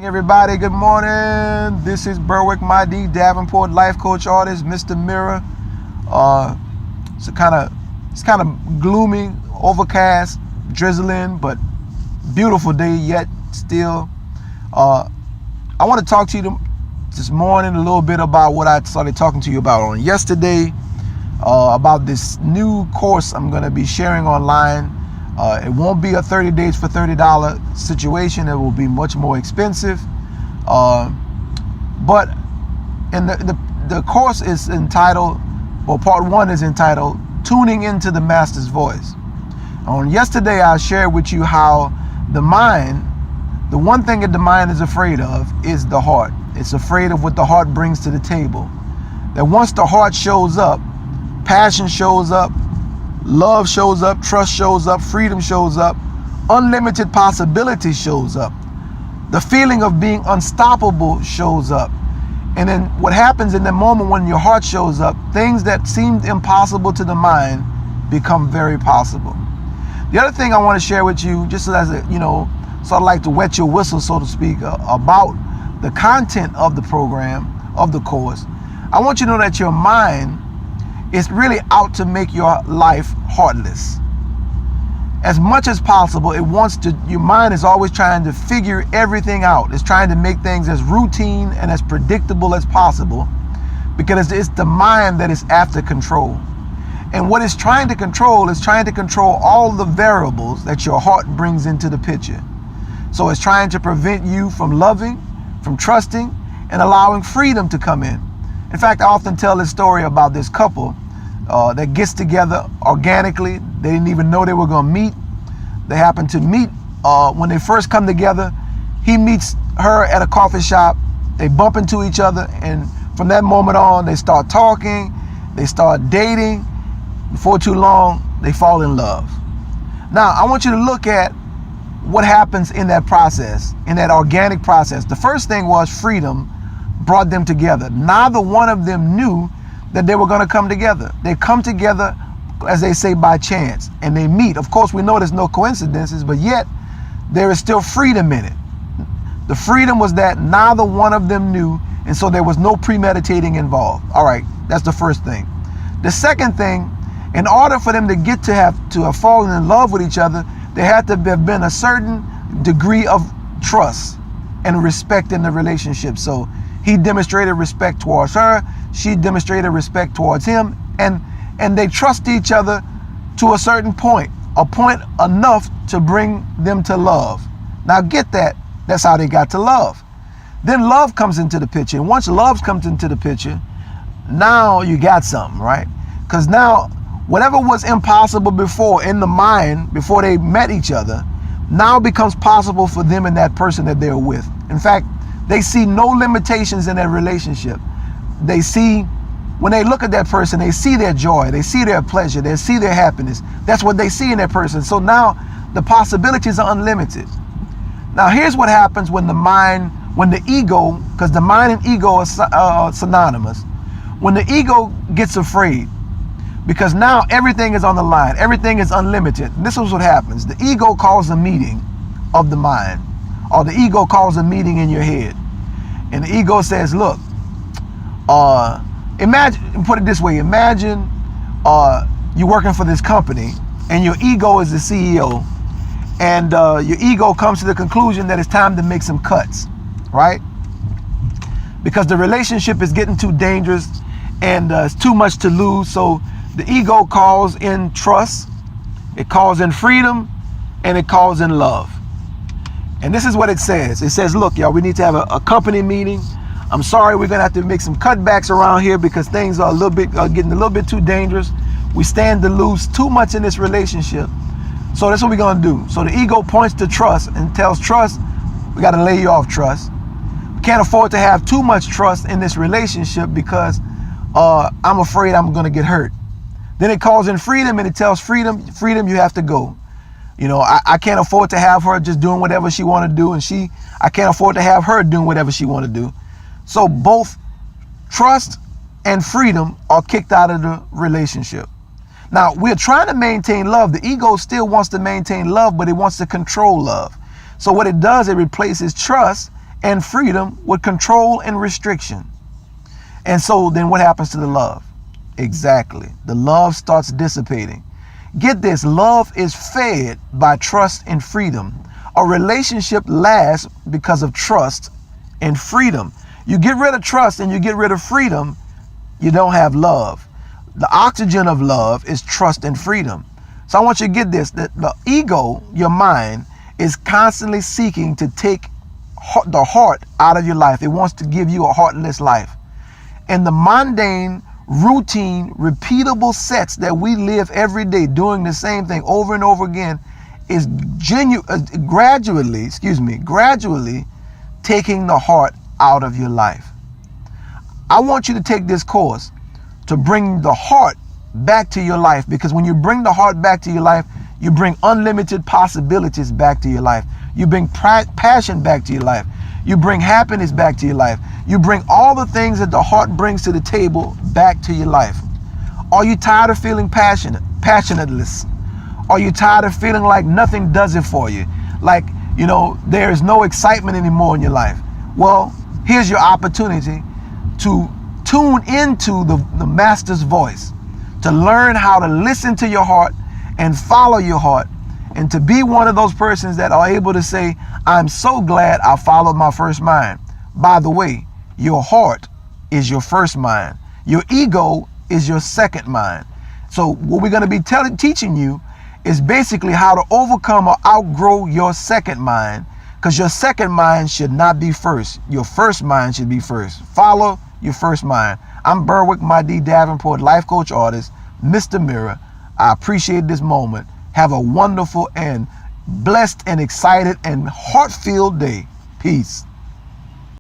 Everybody, good morning. This is Berwick Mahdi Davenport, life coach artist, Mr. Mirror. It's kind of gloomy, overcast, drizzling, but beautiful day yet still. I want to talk to you this morning a little bit about what I started talking to you about on yesterday, about this new course I'm going to be sharing online. It won't be a 30 days for $30 situation. It will be much more expensive. But the course is entitled, or part one is entitled, Tuning into the Master's Voice. On yesterday, I shared with you how the mind, the one thing that the mind is afraid of is the heart. It's afraid of what the heart brings to the table. That once the heart shows up, passion shows up, love shows up, trust shows up, freedom shows up, unlimited possibility shows up. The feeling of being unstoppable shows up. And then what happens in the moment when your heart shows up, things that seemed impossible to the mind become very possible. The other thing I want to share with you, just as a, sort of like to wet your whistle, so to speak, about the content of the program, of the course. I want you to know that your mind is really out to make your life heartless. As much as possible, your mind is always trying to figure everything out. It's trying to make things as routine and as predictable as possible, because it's the mind that is after control. And what it's trying to control is trying to control all the variables that your heart brings into the picture. So it's trying to prevent you from loving, from trusting, and allowing freedom to come in. In fact, I often tell this story about this couple that gets together organically. They didn't even know they were going to meet. They happen to meet when they first come together. He meets her at a coffee shop. They bump into each other, and from that moment on, they start talking. They start dating. Before too long, they fall in love. Now, I want you to look at what happens in that process, in that organic process. The first thing was freedom brought them together. Neither one of them knew that they were going to come together. They come together, as they say, by chance, and they meet. Of course, we know there's no coincidences, but yet there is still freedom in it. The freedom was that neither one of them knew, and so there was no premeditating involved. All right, that's the first thing. The second thing, in order for them to get to have fallen in love with each other, there had to have been a certain degree of trust and respect in the relationship. So he demonstrated respect towards her, she demonstrated respect towards him, and they trust each other to a certain point, a point enough to bring them to love. Now get that, that's how they got to love. Then love comes into the picture, and once love comes into the picture, now you got something, right? Because now whatever was impossible before in the mind, before they met each other, now becomes possible for them and that person that they're with. In fact, they see no limitations in their relationship. They see, when they look at that person, they see their joy, they see their pleasure, they see their happiness. That's what they see in that person. So now the possibilities are unlimited. Now here's what happens when the ego, because the mind and ego are synonymous. When the ego gets afraid, because now everything is on the line, everything is unlimited. This is what happens. The ego calls a meeting of the mind, or the ego calls a meeting in your head. And the ego says, look, imagine, put it this way, imagine you're working for this company and your ego is the CEO, and your ego comes to the conclusion that it's time to make some cuts, right? Because the relationship is getting too dangerous and it's too much to lose. So the ego calls in trust, it calls in freedom, and it calls in love. And this is what it says. It says, look, y'all, we need to have a company meeting. I'm sorry, we're gonna have to make some cutbacks around here because things are getting a little bit too dangerous. We stand to lose too much in this relationship. So that's what we're gonna do. So the ego points to trust and tells trust, we gotta lay you off, trust. We can't afford to have too much trust in this relationship because I'm afraid I'm gonna get hurt. Then it calls in freedom and it tells freedom, you have to go. I can't afford to have her just doing whatever she want to do, and I can't afford to have her doing whatever she want to do. So both trust and freedom are kicked out of the relationship. Now, we're trying to maintain love. The ego still wants to maintain love, but it wants to control love. So what it does, it replaces trust and freedom with control and restriction. And so then what happens to the love? Exactly. The love starts dissipating. Get this, love is fed by trust and freedom. A relationship lasts because of trust and freedom. You get rid of trust and you get rid of freedom, you don't have love. The oxygen of love is trust and freedom. So I want you to get this, that the ego, your mind, is constantly seeking to take the heart out of your life. It wants to give you a heartless life. And the mundane, routine, repeatable sets that we live every day doing the same thing over and over again is gradually taking the heart out of your life. I want you to take this course to bring the heart back to your life, because when you bring the heart back to your life, you bring unlimited possibilities back to your life. You bring passion back to your life. You bring happiness back to your life. You bring all the things that the heart brings to the table back to your life. Are you tired of feeling passionateless? Are you tired of feeling like nothing does it for you? Like, there is no excitement anymore in your life. Well, here's your opportunity to tune into the Master's voice, to learn how to listen to your heart and follow your heart, and to be one of those persons that are able to say, I'm so glad I followed my first mind. By the way, your heart is your first mind. Your ego is your second mind. So what we're going to be teaching you is basically how to overcome or outgrow your second mind, because your second mind should not be first. Your first mind should be first. Follow your first mind. I'm Berwick My D. Davenport, life coach artist, Mr. Mirror. I appreciate this moment. Have a wonderful and blessed and excited and heart-filled day. Peace.